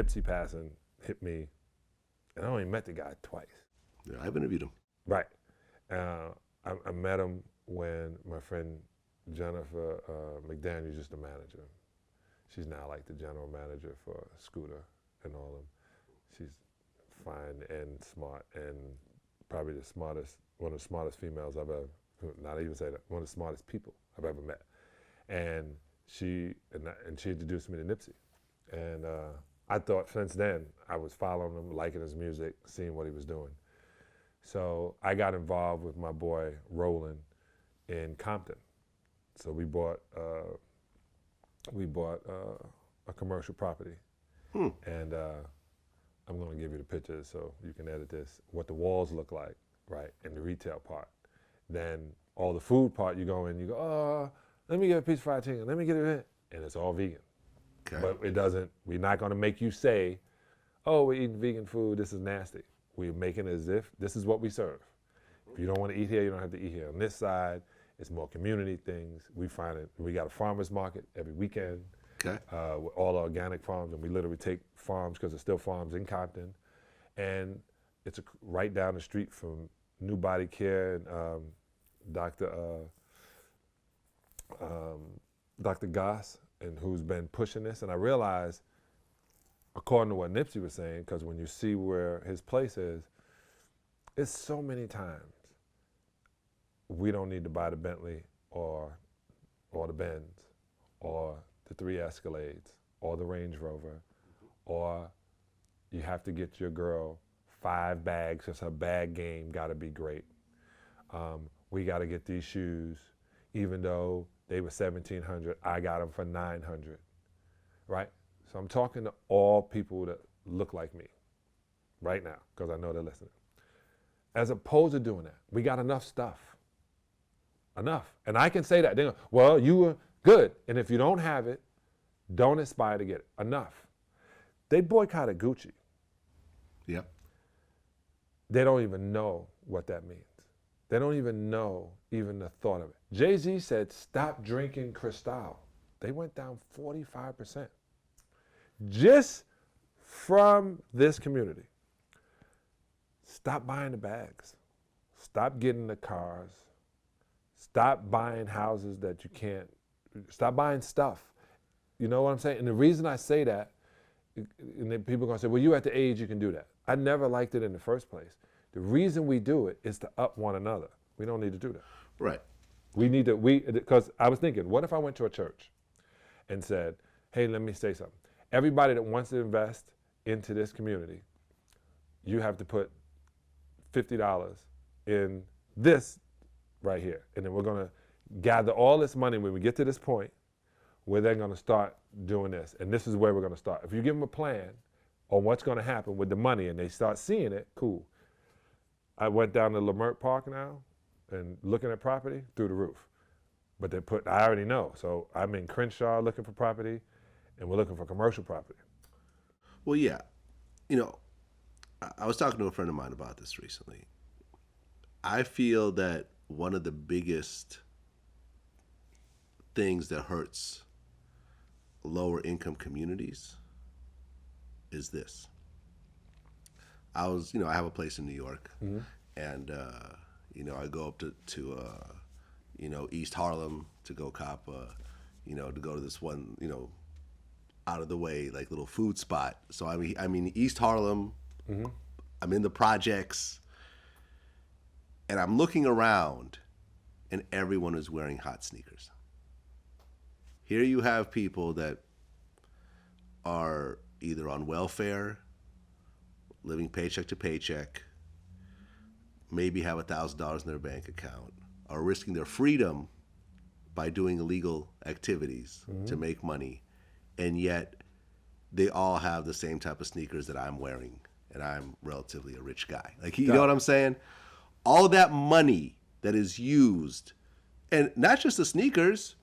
Nipsey passing hit me, and I only met the guy twice. Yeah, I've interviewed him. Right. I met him when my friend Jennifer McDaniel's just the manager. She's now like the general manager for Scooter and all of them. She's fine and smart and probably the smartest, one of the smartest females I've ever, not even say that, one of the smartest people I've ever met. And she introduced me to Nipsey. And I thought since then, I was following him, liking his music, seeing what he was doing. So I got involved with my boy Roland in Compton. So we bought a commercial property, and I'm going to give you the pictures so you can edit this. What the walls look like, right, and the retail part. Then all the food part, you go in, you go, oh, let me get a piece of fried chicken, let me get it, and it's all vegan. Okay. But it doesn't. We're not going to make you say, oh, we're eating vegan food, this is nasty. We're making it as if this is what we serve. If you don't want to eat here, you don't have to eat here. On this side, it's more community things. We find it. We got a farmer's market every weekend. Okay. With all organic farms, and we literally take farms because there's still farms in Compton, and it's right down the street from New Body Care and Dr. Goss, and who's been pushing this. And I realized, according to what Nipsey was saying, because when you see where his place is, it's so many times we don't need to buy the Bentley or the Benz or the 3 Escalades or the Range Rover, or you have to get your girl 5 bags because her bag game got to be great. We got to get these shoes, even though they were $1,700, I got them for $900, right? So I'm talking to all people that look like me right now, because I know they're listening. As opposed to doing that, we got enough stuff. Enough. And I can say that. They go, well, you were good. And if you don't have it, don't aspire to get it. Enough. They boycotted Gucci. Yep. They don't even know what that means. They don't even know even the thought of it. Jay-Z said, stop drinking Cristal. They went down 45%. Just from this community. Stop buying the bags. Stop getting the cars. Stop buying houses that you can't. Stop buying stuff. You know what I'm saying? And the reason I say that, and then people are going to say, well, you at the age you can do that. I never liked it in the first place. The reason we do it is to up one another. We don't need to do that. Right. We need to, because I was thinking, what if I went to a church and said, hey, let me say something. Everybody that wants to invest into this community, you have to put $50 in this right here. And then we're going to gather all this money. When we get to this point, we're then going to start doing this. And this is where we're going to start. If you give them a plan on what's going to happen with the money and they start seeing it, cool. I went down to Lamert Park now and looking at property through the roof. But I already know. So I'm in Crenshaw looking for property, and we're looking for commercial property. Well, yeah. You know, I was talking to a friend of mine about this recently. I feel that one of the biggest things that hurts lower income communities is this. I have a place in New York, and I go up to East Harlem to go cop, to go to this one, out of the way, like little food spot. So I mean East Harlem, I'm in the projects, and I'm looking around, and everyone is wearing hot sneakers. Here you have people that are either on welfare, living paycheck to paycheck, maybe have $1,000 in their bank account, are risking their freedom by doing illegal activities to make money, and yet they all have the same type of sneakers that I'm wearing, and I'm relatively a rich guy. Like, you know what I'm saying? All that money that is used, and not just the sneakers,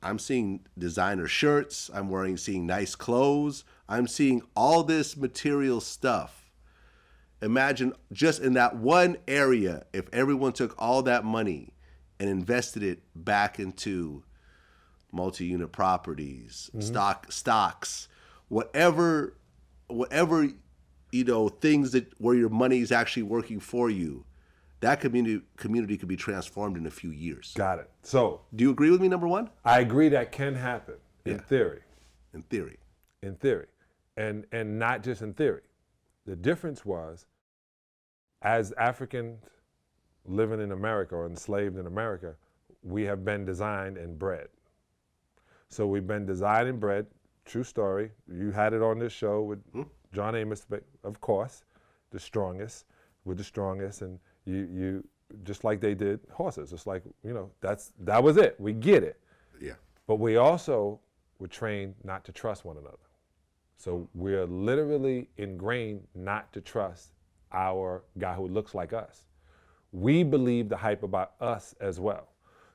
I'm seeing designer shirts, seeing nice clothes, I'm seeing all this material stuff. Imagine just in that one area, if everyone took all that money and invested it back into multi-unit properties, stocks, whatever whatever, things that where your money is actually working for you, that community could be transformed in a few years. Got it. So, do you agree with me, number one? I agree that can happen in Yeah. theory. In theory. In theory. And not just in theory. The difference was, as Africans living in America or enslaved in America, we have been designed and bred. So we've been designed and bred. True story. You had it on this show with John Amos, of course, the strongest. We're the strongest, and you just like they did horses. It's like, that was it. We get it. Yeah. But we also were trained not to trust one another. So we're literally ingrained not to trust our guy who looks like us. We believe the hype about us as well.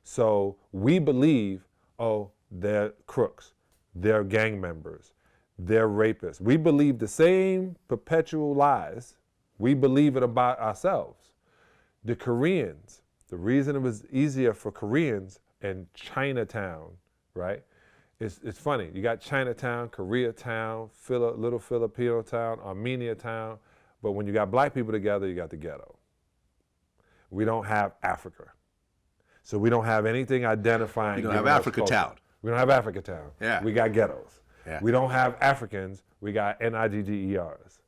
So we believe, oh, they're crooks, they're gang members, they're rapists. We believe the same perpetual lies. We believe it about ourselves. The Koreans, the reason it was easier for Koreans in Chinatown, right? It's funny. You got Chinatown, Koreatown, Little Filipino town, Armenia town, but when you got black people together, you got the ghetto. We don't have Africa. So we don't have anything identifying. You don't have Africa Town. We don't have Africa Town. Yeah. We got ghettos. Yeah. We don't have Africans. We got NIGGERs.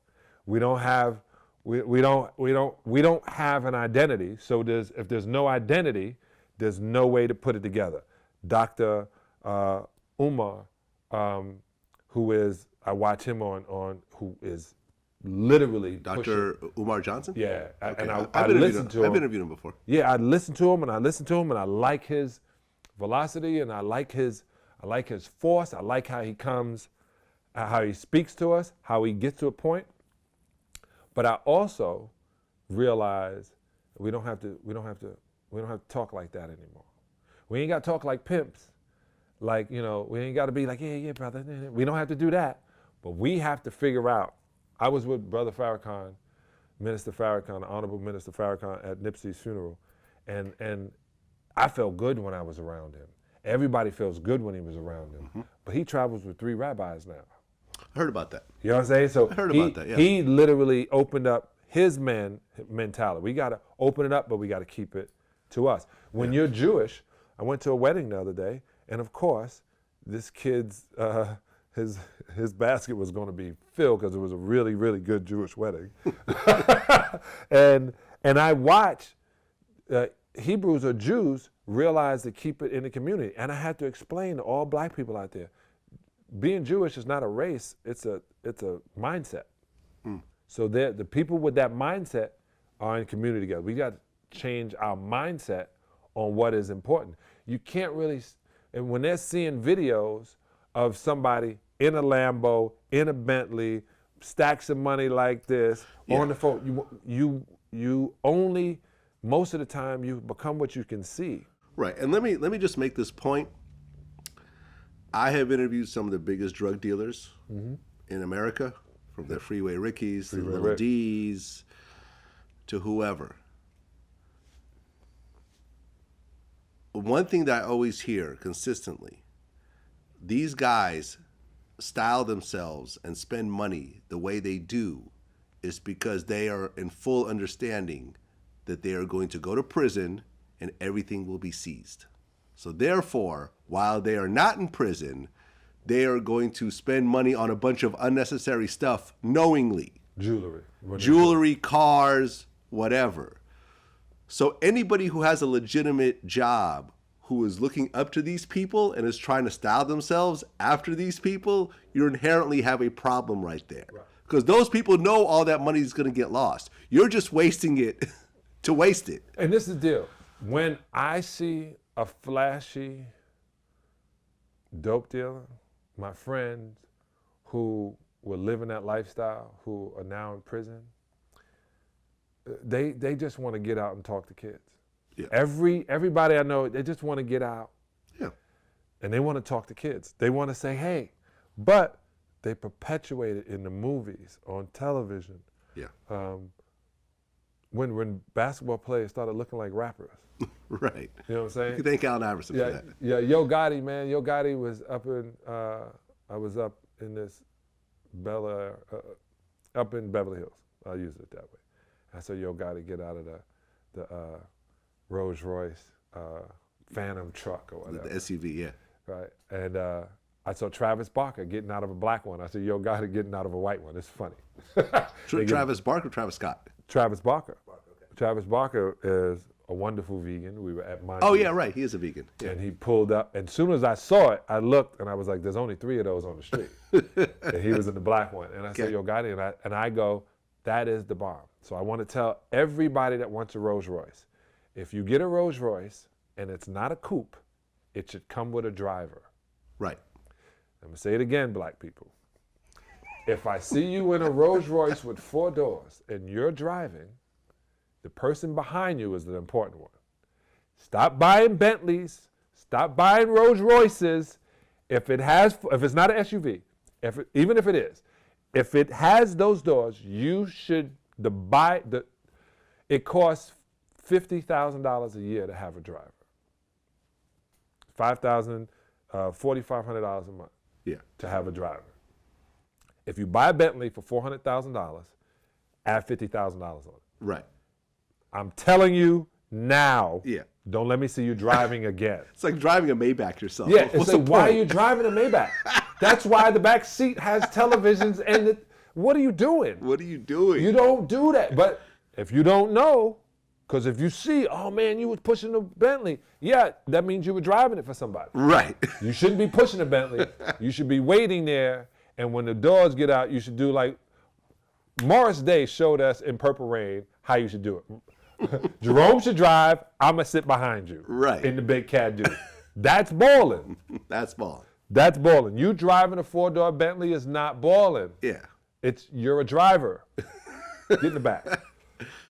We don't have we don't have an identity. So if there's no identity, there's no way to put it together. Dr. Umar, who is, I watch him on who is literally Dr. Umar Johnson? Yeah, Okay. and I listened to him. I've interviewed him before. Yeah, I listened to him and I like his velocity and I like his force. I like how he comes, how he speaks to us, how he gets to a point. But I also realize we don't have to talk like that anymore. We ain't got to talk like pimps. Like, we ain't got to be like, yeah, brother. We don't have to do that. But we have to figure out. I was with Brother Farrakhan, Minister Farrakhan, Honorable Minister Farrakhan at Nipsey's funeral. And I felt good when I was around him. Everybody feels good when he was around him. Mm-hmm. But he travels with 3 rabbis now. I heard about that. You know what I'm saying? So I heard about that, yeah. He literally opened up his mentality. We got to open it up, but we got to keep it to us. When you're Jewish, I went to a wedding the other day, and of course, this kid's, his basket was going to be filled because it was a really, really good Jewish wedding. and I watched Hebrews or Jews realize to keep it in the community. And I had to explain to all black people out there, being Jewish is not a race, it's a mindset. So the people with that mindset are in community together. We got to change our mindset on what is important. You can't really, and when they're seeing videos of somebody in a Lambo, in a Bentley, stacks of money like this, on the phone, you only, most of the time, you become what you can see. Right, and let me just make this point. I have interviewed some of the biggest drug dealers in America, from the Freeway Rickies to the Little D's to whoever. One thing that I always hear consistently, these guys style themselves and spend money the way they do is because they are in full understanding that they are going to go to prison and everything will be seized. So therefore, while they are not in prison, they are going to spend money on a bunch of unnecessary stuff knowingly. Jewelry, cars, whatever. So anybody who has a legitimate job who is looking up to these people and is trying to style themselves after these people, you inherently have a problem right there. Because those people know all that money is going to get lost. You're just wasting it to waste it. And this is the deal. When I see a flashy dope dealer, my friends who were living that lifestyle, who are now in prison, they just want to get out and talk to kids. Yeah. Everybody I know, they just want to get out. Yeah. And they want to talk to kids. They want to say, hey, but they perpetuate it in the movies, on television. Yeah. When basketball players started looking like rappers. Right. You know what I'm saying? You can thank Allen Iverson for that. Yeah, Yo Gotti, man. Yo Gotti was up in, I was up in this up in Beverly Hills. I'll use it that way. I said, yo, got to get out of the Rolls Royce Phantom truck or whatever. The SUV, yeah. Right. And I saw Travis Barker getting out of a black one. I said, yo, got it getting out of a white one. It's funny. Travis Barker or Travis Scott? Travis Barker. Okay. Travis Barker is a wonderful vegan. We were at mine. Oh, yeah, right. He is a vegan. Yeah. And he pulled up. And as soon as I saw it, I looked and I was like, there's only 3 of those on the street. And he was in the black one. And I said, yo, got it. And I go, that is the bomb. So I want to tell everybody that wants a Rolls Royce, if you get a Rolls Royce and it's not a coupe, it should come with a driver. Right. I'm going to say it again, black people. If I see you in a Rolls Royce with 4 doors and you're driving, the person behind you is the important one. Stop buying Bentleys. Stop buying Rolls Royces. If it's not an SUV, even if it is, if it has those doors, you should it costs $50,000 a year to have a driver. $4,500 a month. Yeah. To have a driver. If you buy a Bentley for $400,000, add $50,000 on it. Right. I'm telling you now. Yeah. Don't let me see you driving again. It's like driving a Maybach yourself. Yeah. What's So the why are point? you driving a Maybach? That's why the back seat has televisions and what are you doing? What are you doing? You don't do that. But if you don't know, because if you see, oh man, you was pushing a Bentley, yeah, that means you were driving it for somebody. Right. You shouldn't be pushing a Bentley. You should be waiting there, and when the doors get out, you should do like Morris Day showed us in Purple Rain how you should do it. Jerome should drive, I'm going to sit behind you. Right. In the big cat dude. That's balling. That's balling. That's balling. You driving a 4-door Bentley is not balling. Yeah. You're a driver. Get in the back.